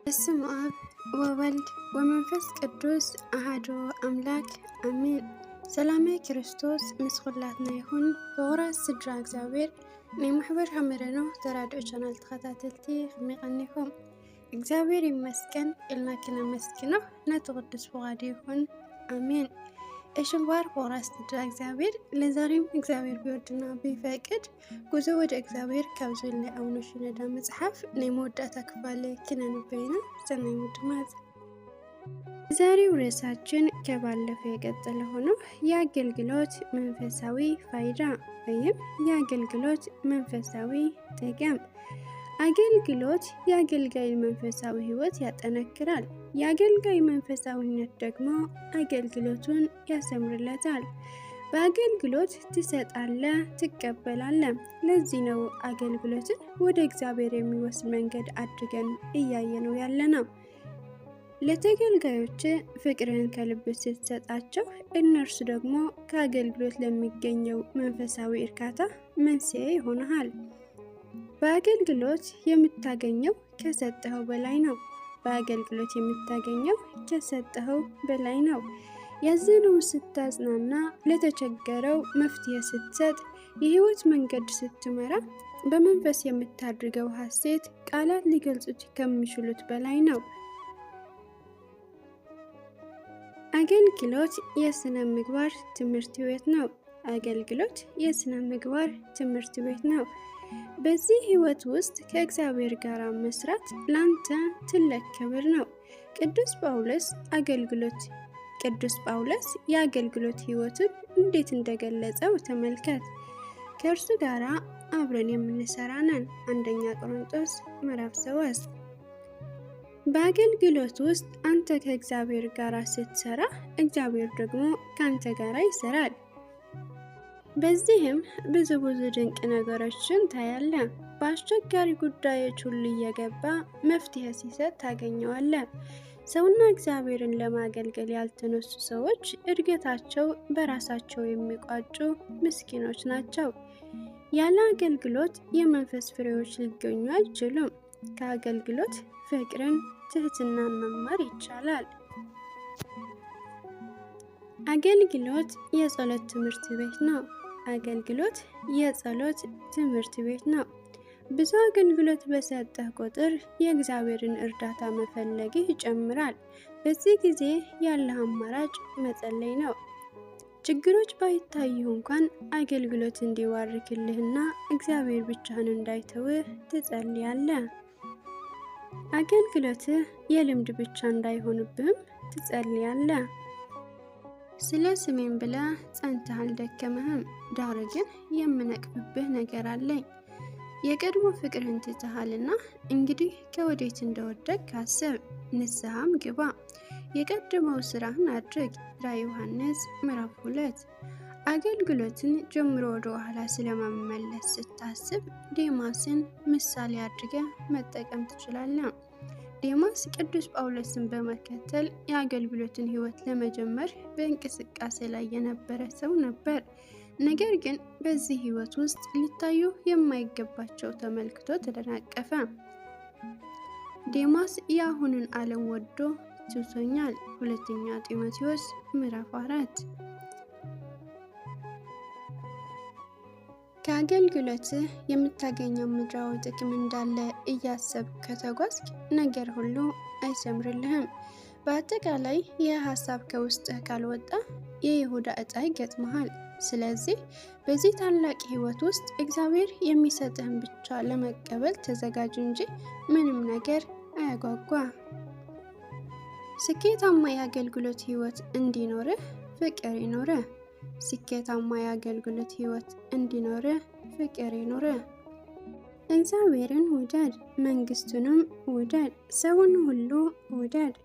በስመ አብ ወወልድ ወመንፈስ ቅዱስ አሐዱ አምላክ አሜን። ሰላም ክርስቶስ ምስኩላትና ይሁን። በወራስ ስድራ እግዚአብሔር ናይ ማሕበር ሐመረኖ ተራድኦ ቻናል ተኸታተልቲ ከመይቀኒኩም እግዚአብሔር ይመስገን ኢልና ክነመስግኖ ነቲ ቅዱስ ፍቃዱ ይሁን አሜን። እሽንባር በወራስ ስድራ እግዚአብሔር ለዛሬም እግዚአብሔር ቢወድና ቢፈቅድ ጉዞ ወደ እግዚአብሔር ካብዘለ አቡነ ሽኖዳ መጽሐፍ ናይ መወዳእታ ክፋል ክነንበይና ሰናይ ምድማጽ። ዛሬው ርዕሳችን ከባለፈው የቀጠለ ሆኖ የአገልግሎት መንፈሳዊ ፋይዳ ወይም የአገልግሎት መንፈሳዊ ጥቅም። አገልግሎት የአገልጋይ መንፈሳዊ ሕይወት ያጠነክራል። የአገልጋይ መንፈሳዊነት ደግሞ አገልግሎቱን ያሰምርለታል። በአገልግሎት ትሰጣለህ፣ ትቀበላለህ። ለዚህ ነው አገልግሎትን ወደ እግዚአብሔር የሚወስድ መንገድ አድርገን እያየነው ያለነው። ለተገልጋዮች ፍቅርን ከልብ ስትሰጣቸው እነርሱ ደግሞ ከአገልግሎት ለሚገኘው መንፈሳዊ እርካታ መንስኤ ይሆናል። በአገልግሎት የምታገኘው ከሰጠኸው በላይ ነው። በአገልግሎት የምታገኘው ከሰጠኸው በላይ ነው። ያዘነውን ስታጽናና፣ ለተቸገረው መፍትሄ ስትሰጥ፣ የህይወት መንገድ ስትመራ፣ በመንፈስ የምታድርገው ሐሴት ቃላት ሊገልጹት ከሚችሉት በላይ ነው። አገልግሎት የስነ ምግባር ትምህርት ቤት ነው። አገልግሎት የስነ ምግባር ትምህርት ቤት ነው። በዚህ ህይወት ውስጥ ከእግዚአብሔር ጋር መስራት ላንተ ትልቅ ክብር ነው። ቅዱስ ጳውሎስ የአገልግሎት ህይወቱን እንዴት እንደገለጸው ተመልከት። ከእርሱ ጋር አብረን የምንሰራ ነን። አንደኛ ቆሮንቶስ ምዕራፍ 3። በአገልግሎት ውስጥ አንተ ከእግዚአብሔር ጋር ስትሰራ እግዚአብሔር ደግሞ ካንተ ጋር ይሰራል። በዚህም ብዙ ድንቅ ነገሮችን ታያለህ። በአስቸጋሪ ጉዳዮች ሁሉ እየገባ መፍትሄ ሲሰጥ ታገኘዋለህ። ሰውና እግዚአብሔርን ለማገልገል ያልተነሱ ሰዎች እድገታቸው በራሳቸው የሚቋጩ ምስኪኖች ናቸው። ያለ አገልግሎት የመንፈስ ፍሬዎች ሊገኙ አይችሉም። ከአገልግሎት ፍቅርን፣ ትህትናን መማር ይቻላል። አገልግሎት የጸሎት ትምህርት ቤት ነው። አገልግሎት የጸሎት ትምህርት ቤት ነው። ብዙ አገልግሎት በሰጠህ ቁጥር የእግዚአብሔርን እርዳታ መፈለግህ ይጨምራል። በዚህ ጊዜ ያለህ አማራጭ መጸለይ ነው። ችግሮች ባይታዩህ እንኳን አገልግሎት እንዲባርክልህና እግዚአብሔር ብቻህን እንዳይተውህ ትጸልያለህ። አገልግሎትህ የልምድ ብቻ እንዳይሆንብህም ትጸልያለህ። ስለ ስሜን ብለህ ጸንተህ አልደከመህም። ዳሩ ግን የምነቅፍብህ ነገር አለኝ። የቀድሞ ፍቅርህን ትተሃልና እንግዲህ ከወዴት እንደወደቅህ አስብ፣ ንስሐም ግባ፣ የቀደመው ስራህን አድርግ። ራዕየ ዮሐንስ ምዕራፍ 2። አገልግሎትን ጀምሮ ወደ ኋላ ስለመመለስ ስታስብ ዴማስን ምሳሌ አድርገህ መጠቀም ትችላለህ። ዴማስ ቅዱስ ጳውሎስን በመከተል የአገልግሎትን ህይወት ለመጀመር በእንቅስቃሴ ላይ የነበረ ሰው ነበር። ነገር ግን በዚህ ህይወት ውስጥ ሊታዩ የማይገባቸው ተመልክቶ ተደናቀፈ። ዴማስ የአሁኑን ዓለም ወዶ ትቶኛል። ሁለተኛ ጢሞቴዎስ ምዕራፍ 4። ከአገልግሎት የምታገኘው ምድራዊ ጥቅም እንዳለ እያሰብክ ከተጓዝክ ነገር ሁሉ አይሰምርልህም። በአጠቃላይ ይህ ሀሳብ ከውስጥህ ካልወጣ የይሁዳ ዕጣ ይገጥመሃል። ስለዚህ በዚህ ታላቅ ህይወት ውስጥ እግዚአብሔር የሚሰጥህን ብቻ ለመቀበል ተዘጋጅ እንጂ ምንም ነገር አያጓጓ። ስኬታማ የአገልግሎት ህይወት እንዲኖርህ ፍቅር ይኖርህ። ስኬታማ የአገልግሎት ህይወት እንዲኖርህ ፍቅር ይኖርህ። እግዚአብሔርን ውደድ፣ መንግስቱንም ውደድ፣ ሰውን ሁሉ ውደድ።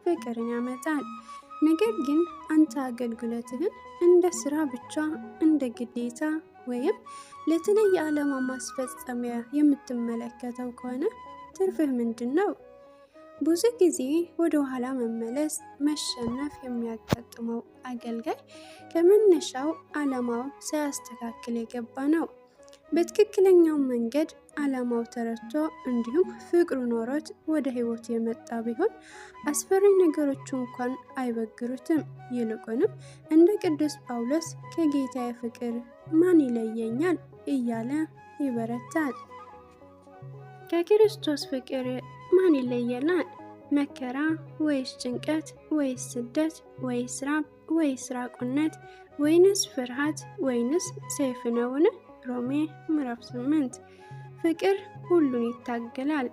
ፍቅርን ያመጣል። ነገር ግን አንተ አገልግሎትህን እንደ ስራ ብቻ፣ እንደ ግዴታ ወይም ለተለየ ዓላማ ማስፈጸሚያ የምትመለከተው ከሆነ ትርፍህ ምንድን ነው? ብዙ ጊዜ ወደ ኋላ መመለስ መሸነፍ የሚያጋጥመው አገልጋይ ከመነሻው ዓላማው ሳያስተካክል የገባ ነው። በትክክለኛው መንገድ ዓላማው ተረድቶ እንዲሁም ፍቅሩ ኖሮት ወደ ሕይወት የመጣ ቢሆን አስፈሪ ነገሮች እንኳን አይበግሩትም። ይልቁንም እንደ ቅዱስ ጳውሎስ ከጌታዬ ፍቅር ማን ይለየኛል እያለ ይበረታል። ከክርስቶስ ፍቅር ማን ይለየናል? መከራ ወይስ ጭንቀት ወይስ ስደት ወይስ ራብ ወይስ ራቁነት ወይንስ ፍርሃት ወይንስ ሰይፍ ነውን? ሮሜ ምዕራፍ 8። ፍቅር ሁሉን ይታገላል።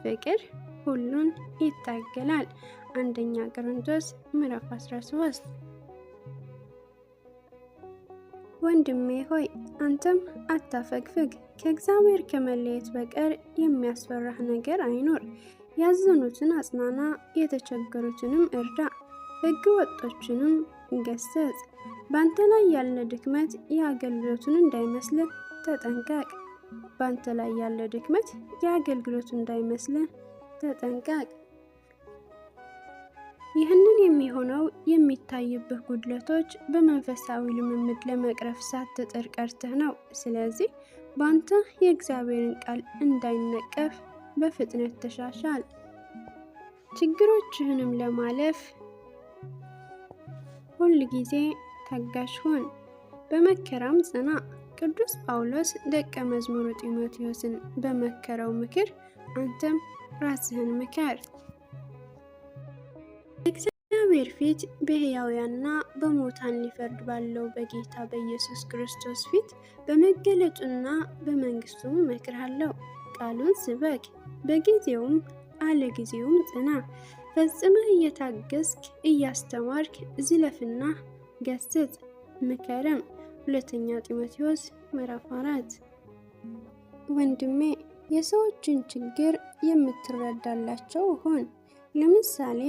ፍቅር ሁሉን ይታገላል። አንደኛ ቆሮንቶስ ምዕራፍ 13። ወንድሜ ሆይ አንተም አታፈግፍግ። ከእግዚአብሔር ከመለየት በቀር የሚያስፈራህ ነገር አይኖር። ያዘኑትን አጽናና፣ የተቸገሩትንም እርዳ፣ ሕገ ወጦችንም ገስጽ። በአንተ ላይ ያለ ድክመት የአገልግሎቱን እንዳይመስልህ ተጠንቀቅ። በአንተ ላይ ያለ ድክመት የአገልግሎቱን እንዳይመስልህ ተጠንቀቅ። ይህንን የሚሆነው የሚታይብህ ጉድለቶች በመንፈሳዊ ልምምድ ለመቅረፍ ሳትጥር ቀርተህ ነው። ስለዚህ በአንተ የእግዚአብሔርን ቃል እንዳይነቀፍ በፍጥነት ተሻሻል። ችግሮችህንም ለማለፍ ሁል ጊዜ ታጋሽ ሁን፣ በመከራም ጽና። ቅዱስ ጳውሎስ ደቀ መዝሙሩ ጢሞቴዎስን በመከረው ምክር አንተም ራስህን ምከር። በእግዚአብሔር ፊት በሕያዋንና በሙታን ሊፈርድ ባለው በጌታ በኢየሱስ ክርስቶስ ፊት በመገለጡና በመንግስቱም እመክርሃለሁ። ቃሉን ስበክ፣ በጊዜውም አለ ጊዜውም ጽና። ፈጽመህ እየታገስክ እያስተማርክ ዝለፍና ገስጽ ምከርም። ሁለተኛ ጢሞቴዎስ ምዕራፍ 4። ወንድሜ የሰዎችን ችግር የምትረዳላቸው ሁን። ለምሳሌ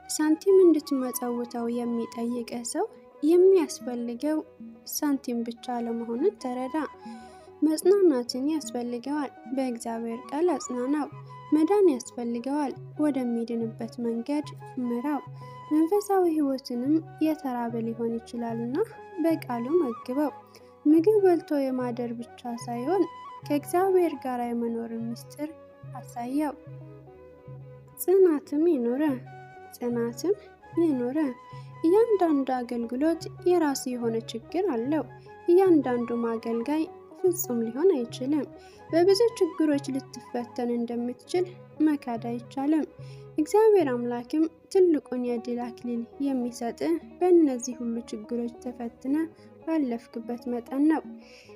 ሳንቲም እንድትመጸውተው የሚጠይቅህ ሰው የሚያስፈልገው ሳንቲም ብቻ አለመሆኑን ተረዳ። መጽናናትን ያስፈልገዋል፣ በእግዚአብሔር ቃል አጽናናው። መዳን ያስፈልገዋል፣ ወደሚድንበት መንገድ ምራው። መንፈሳዊ ሕይወትንም የተራበ ሊሆን ይችላልና በቃሉ መግበው። ምግብ በልቶ የማደር ብቻ ሳይሆን ከእግዚአብሔር ጋር የመኖርን ምስጢር አሳየው። ጽናትም ይኑረ። እያንዳንዱ አገልግሎት የራሱ የሆነ ችግር አለው። እያንዳንዱም አገልጋይ ፍጹም ሊሆን አይችልም። በብዙ ችግሮች ልትፈተን እንደምትችል መካድ አይቻልም። እግዚአብሔር አምላክም ትልቁን የድል አክሊል የሚሰጥህ በእነዚህ ሁሉ ችግሮች ተፈትነ ባለፍክበት መጠን ነው።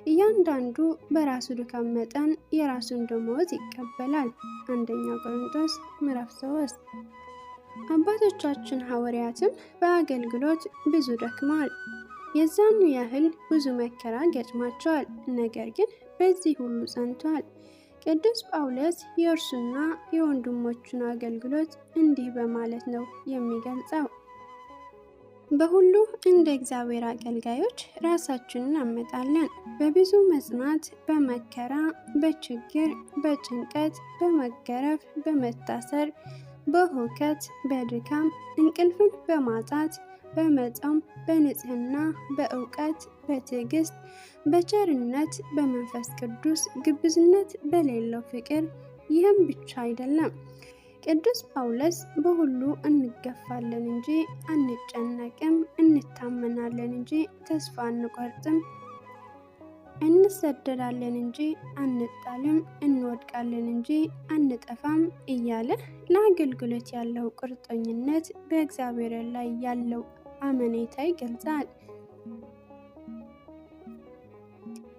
እያንዳንዱ በራሱ ድካም መጠን የራሱን ደመወዝ ይቀበላል። አንደኛ ቆሮንቶስ ምዕራፍ 3። አባቶቻችን ሐዋርያትም በአገልግሎት ብዙ ደክመዋል። የዛኑ ያህል ብዙ መከራ ገጥሟቸዋል። ነገር ግን በዚህ ሁሉ ጸንተዋል። ቅዱስ ጳውሎስ የእርሱና የወንድሞቹን አገልግሎት እንዲህ በማለት ነው የሚገልጸው። በሁሉ እንደ እግዚአብሔር አገልጋዮች ራሳችንን እናመጣለን። በብዙ መጽናት፣ በመከራ፣ በችግር፣ በጭንቀት፣ በመገረፍ፣ በመታሰር፣ በሁከት፣ በድካም፣ እንቅልፍን በማጣት፣ በመጾም፣ በንጽህና፣ በእውቀት፣ በትዕግስት፣ በቸርነት፣ በመንፈስ ቅዱስ፣ ግብዝነት በሌለው ፍቅር። ይህም ብቻ አይደለም። ቅዱስ ጳውሎስ በሁሉ እንገፋለን እንጂ አንጨነቅም፣ እንታመናለን እንጂ ተስፋ አንቆርጥም፣ እንሰደዳለን እንጂ አንጣልም፣ እንወድቃለን እንጂ አንጠፋም እያለ ለአገልግሎት ያለው ቁርጠኝነት በእግዚአብሔር ላይ ያለው አመኔታ ይገልጻል።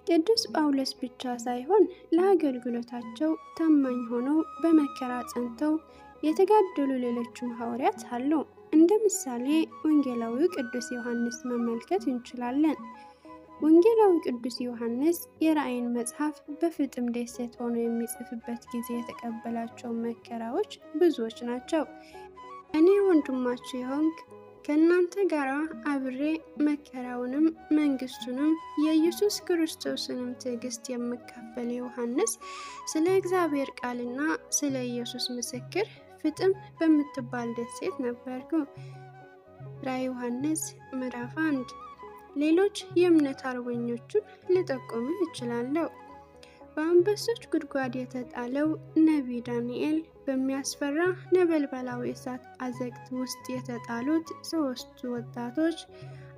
ቅዱስ ጳውሎስ ብቻ ሳይሆን ለአገልግሎታቸው ታማኝ ሆነው በመከራ ጸንተው የተጋደሉ ሌሎችም ሐዋርያት አሉ። እንደ ምሳሌ ወንጌላዊው ቅዱስ ዮሐንስ መመልከት እንችላለን። ወንጌላዊ ቅዱስ ዮሐንስ የራእይን መጽሐፍ በፍጥም ደሴት ሆኖ የሚጽፍበት ጊዜ የተቀበላቸው መከራዎች ብዙዎች ናቸው። እኔ ወንድማችሁ የሆንክ ከእናንተ ጋር አብሬ መከራውንም መንግስቱንም የኢየሱስ ክርስቶስንም ትዕግስት የምካፈል ዮሐንስ ስለ እግዚአብሔር ቃልና ስለ ኢየሱስ ምስክር ፍጥም በምትባል ደሴት ነበርኩ። ራዕየ ዮሐንስ ምዕራፍ 1። ሌሎች የእምነት አርበኞቹን ልጠቁምህ እችላለሁ። በአንበሶች ጉድጓድ የተጣለው ነቢይ ዳንኤል፣ በሚያስፈራ ነበልባላዊ እሳት አዘቅት ውስጥ የተጣሉት 3 ወጣቶች፣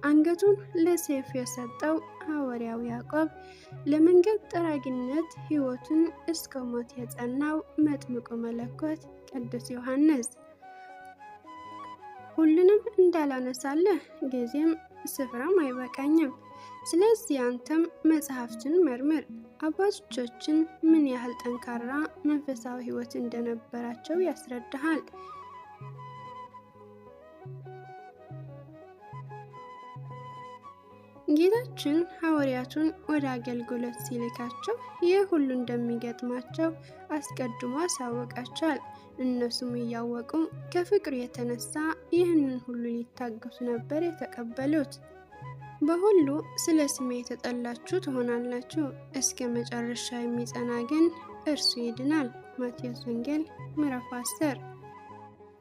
አንገቱን ለሰይፍ የሰጠው ሐዋርያው ያዕቆብ፣ ለመንገድ ጠራጊነት ሕይወቱን እስከ ሞት የጸናው መጥምቁ መለኮት ቅዱስ ዮሐንስ። ሁሉንም እንዳላነሳለህ ጊዜም ስፍራም አይበቃኝም። ስለዚህ አንተም መጽሐፍትን መርምር፣ አባቶቻችን ምን ያህል ጠንካራ መንፈሳዊ ሕይወት እንደነበራቸው ያስረዳሃል። ጌታችን ሐዋርያቱን ወደ አገልግሎት ሲልካቸው ይህ ሁሉ እንደሚገጥማቸው አስቀድሞ አሳወቃቸዋል። እነሱም እያወቁ ከፍቅሩ የተነሳ ይህንን ሁሉ ሊታገሱ ነበር የተቀበሉት። በሁሉ ስለ ስሜ የተጠላችሁ ትሆናላችሁ፣ እስከ መጨረሻ የሚጸና ግን እርሱ ይድናል። ማቴዎስ ወንጌል ምዕራፍ 10።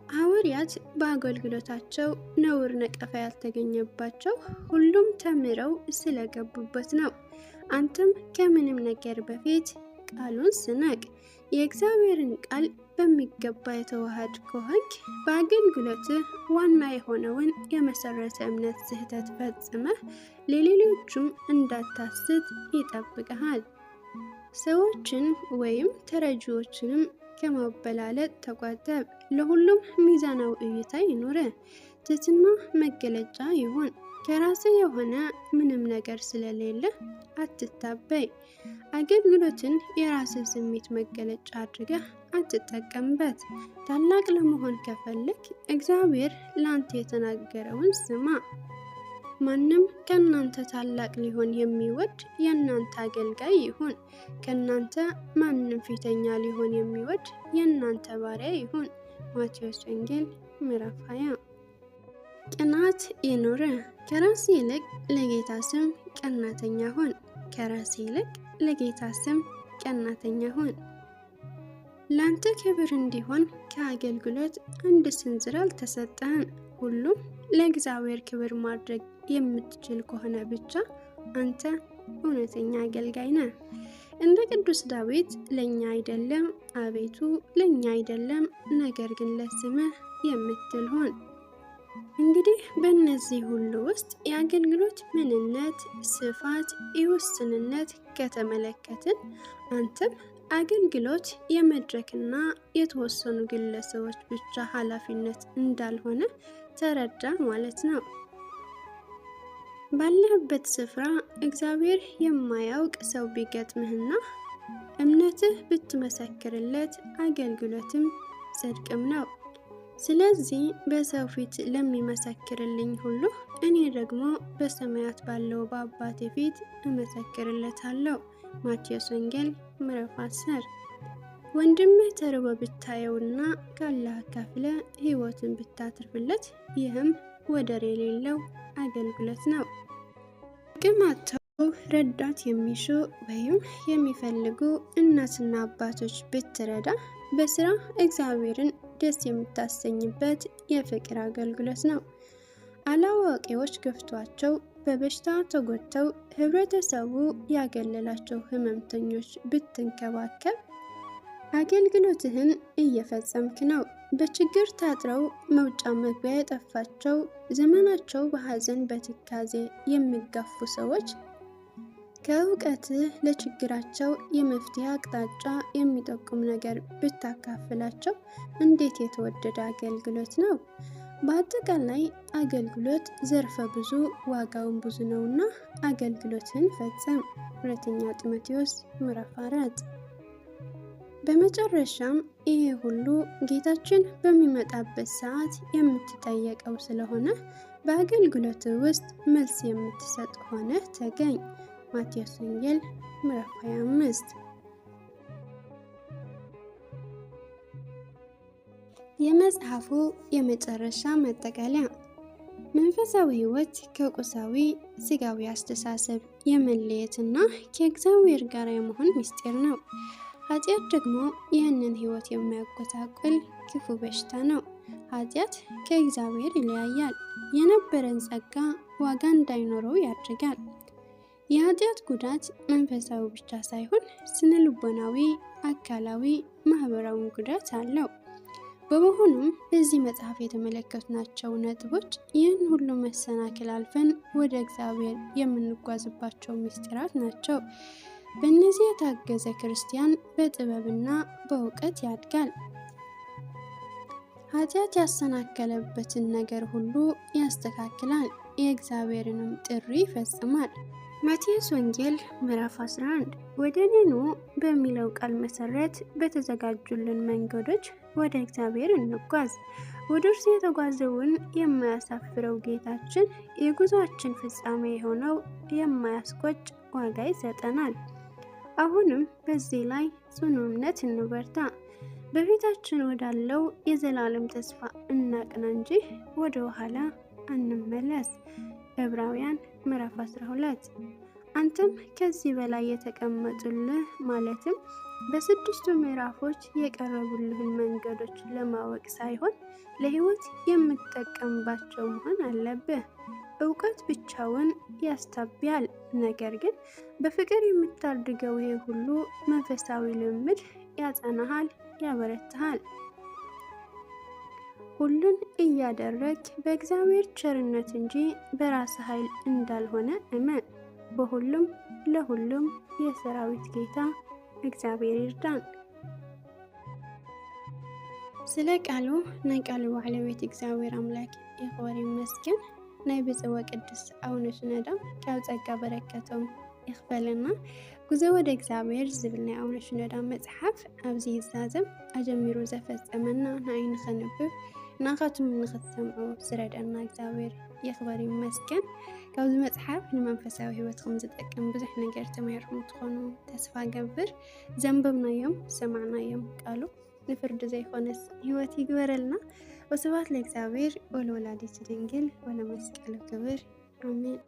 ሐዋርያት በአገልግሎታቸው ነውር ነቀፋ ያልተገኘባቸው ሁሉም ተምረው ስለገቡበት ነው። አንተም ከምንም ነገር በፊት ቃሉን ስነቅ፣ የእግዚአብሔርን ቃል በሚገባ የተዋሃድ ከሆንክ በአገልግሎትህ ዋና የሆነውን የመሰረተ እምነት ስህተት ፈጽመህ ለሌሎቹም እንዳታስት ይጠብቅሃል። ሰዎችን ወይም ተረጂዎችንም ከማበላለጥ ተቆጠብ። ለሁሉም ሚዛናዊ እይታ ይኑር። ትሕትና መገለጫ ይሁን። ከራስህ የሆነ ምንም ነገር ስለሌለ አትታበይ። አገልግሎትን የራስህ ስሜት መገለጫ አድርገህ አትጠቀምበት። ታላቅ ለመሆን ከፈለክ እግዚአብሔር ላንተ የተናገረውን ስማ። ማንም ከእናንተ ታላቅ ሊሆን የሚወድ የእናንተ አገልጋይ ይሁን። ከእናንተ ማንም ፊተኛ ሊሆን የሚወድ የእናንተ ባሪያ ይሁን። ማቴዎስ ወንጌል ምዕራፍ 20። ቅናት ይኑር። ከራስ ይልቅ ለጌታ ስም ቀናተኛ ሁን። ከራስ ይልቅ ለጌታ ስም ቀናተኛ ሁን። ላንተ ክብር እንዲሆን ከአገልግሎት አንድ ስንዝር አልተሰጠህም። ሁሉም ለእግዚአብሔር ክብር ማድረግ የምትችል ከሆነ ብቻ አንተ እውነተኛ አገልጋይ ነህ። እንደ ቅዱስ ዳዊት ለኛ አይደለም አቤቱ ለኛ አይደለም፣ ነገር ግን ለስምህ የምትል ሁን። እንግዲህ በእነዚህ ሁሉ ውስጥ የአገልግሎት ምንነት፣ ስፋት፣ ውስንነት ከተመለከትን አንተም አገልግሎት የመድረክና የተወሰኑ ግለሰቦች ብቻ ኃላፊነት እንዳልሆነ ተረዳ ማለት ነው። ባለህበት ስፍራ እግዚአብሔር የማያውቅ ሰው ቢገጥምህና እምነትህ ብትመሰክርለት አገልግሎትም ጽድቅም ነው። ስለዚህ በሰው ፊት ለሚመሰክርልኝ ሁሉ እኔ ደግሞ በሰማያት ባለው በአባቴ ፊት እመሰክርለታለሁ። ማቴዎስ ወንጌል ምዕራፍ 10። ወንድምህ ተርቦ ብታየውና ካለህ አካፍለህ ሕይወትን ብታትርፍለት ይህም ወደር የሌለው አገልግሎት ነው። አቅም አጥተው ረዳት የሚሹ ወይም የሚፈልጉ እናትና አባቶች ብትረዳ በስራ እግዚአብሔርን ደስ የምታሰኝበት የፍቅር አገልግሎት ነው። አላዋቂዎች ገፍቷቸው በበሽታ ተጎድተው ህብረተሰቡ ያገለላቸው ህመምተኞች ብትንከባከብ አገልግሎትህን እየፈጸምክ ነው። በችግር ታጥረው መውጫ መግቢያ የጠፋቸው ዘመናቸው በሐዘን በትካዜ የሚጋፉ ሰዎች ከእውቀትህ ለችግራቸው የመፍትሄ አቅጣጫ የሚጠቁም ነገር ብታካፍላቸው እንዴት የተወደደ አገልግሎት ነው! በአጠቃላይ አገልግሎት ዘርፈ ብዙ ዋጋውን ብዙ ነውና አገልግሎትን ፈጽም። ሁለተኛ ጢሞቴዎስ ምዕራፍ 4። በመጨረሻም ይሄ ሁሉ ጌታችን በሚመጣበት ሰዓት የምትጠየቀው ስለሆነ በአገልግሎት ውስጥ መልስ የምትሰጥ ሆነ ተገኝ። ማቴዎስ ወንጌል ምዕራፍ 25። የመጽሐፉ የመጨረሻ መጠቃለያ መንፈሳዊ ሕይወት ከቁሳዊ ስጋዊ አስተሳሰብ የመለየትና ከእግዚአብሔር ጋር የመሆን ምስጢር ነው። ኃጢአት ደግሞ ይህንን ሕይወት የሚያጎሳቁል ክፉ በሽታ ነው። ኃጢአት ከእግዚአብሔር ይለያያል፣ የነበረን ጸጋ ዋጋ እንዳይኖረው ያደርጋል። የኃጢአት ጉዳት መንፈሳዊ ብቻ ሳይሆን ስነ ልቦናዊ፣ አካላዊ፣ ማህበራዊ ጉዳት አለው። በመሆኑም በዚህ መጽሐፍ የተመለከትናቸው ነጥቦች ይህን ሁሉ መሰናክል አልፈን ወደ እግዚአብሔር የምንጓዝባቸው ምስጢራት ናቸው። በእነዚህ የታገዘ ክርስቲያን በጥበብና በእውቀት ያድጋል። ኃጢአት ያሰናከለበትን ነገር ሁሉ ያስተካክላል፣ የእግዚአብሔርንም ጥሪ ይፈጽማል። ማቴዎስ ወንጌል ምዕራፍ 11 ወደ እኔ ኑ በሚለው ቃል መሰረት በተዘጋጁልን መንገዶች ወደ እግዚአብሔር እንጓዝ። ወደ እርሱ የተጓዘውን የማያሳፍረው ጌታችን የጉዞአችን ፍጻሜ የሆነው የማያስቆጭ ዋጋ ይሰጠናል። አሁንም በዚህ ላይ ጽኑ እምነት እንበርታ። በፊታችን ወዳለው የዘላለም ተስፋ እናቅና እንጂ ወደ ኋላ አንመለስ። ዕብራውያን ምዕራፍ 12 አንተም ከዚህ በላይ የተቀመጡልህ ማለትም በስድስቱ ምዕራፎች የቀረቡልህን መንገዶች ለማወቅ ሳይሆን ለሕይወት የምትጠቀምባቸው መሆን አለብህ። እውቀት ብቻውን ያስታብያል፣ ነገር ግን በፍቅር የምታድገው ይሄ ሁሉ መንፈሳዊ ልምድ ያጸናሃል፣ ያበረታሃል። ሁሉን እያደረግ በእግዚአብሔር ቸርነት እንጂ በራስ ኃይል እንዳልሆነ እመን። በሁሉም ለሁሉም የሰራዊት ጌታ እግዚአብሔር ይርዳን። ስለ ቃሉ ናይ ቃሉ ባለቤት እግዚአብሔር አምላክ ይኽበር ይመስገን። ናይ ብፅወ ቅዱስ አቡነ ሽኖዳ ካብ ጸጋ በረከቶም ይኽፈልና። ጉዞ ወደ እግዚአብሔር ዝብል ናይ አቡነ ሽኖዳ መጽሓፍ ኣብዚ ይዛዘም ኣጀሚሩ ዘፈጸመና ንዓይኒ ኸንብብ ናኻቱም ንኽትሰምዑ ዝረደና እግዚአብሔር ይኽበር ይመስገን። ካብዚ መጽሓፍ ንመንፈሳዊ ሕይወትኩም ዝጠቅም ብዙሕ ነገር ተማሂርኩም ትኾኑ ተስፋ ገብር። ዘንበብናዮም ሰማዕናዮም ቃሉ ንፍርዲ ዘይኮነስ ሕይወት ይግበረልና። ወስብሐት ለእግዚአብሔር ወለወላዲቱ ድንግል ወለመስቀሉ ክብር አሜን።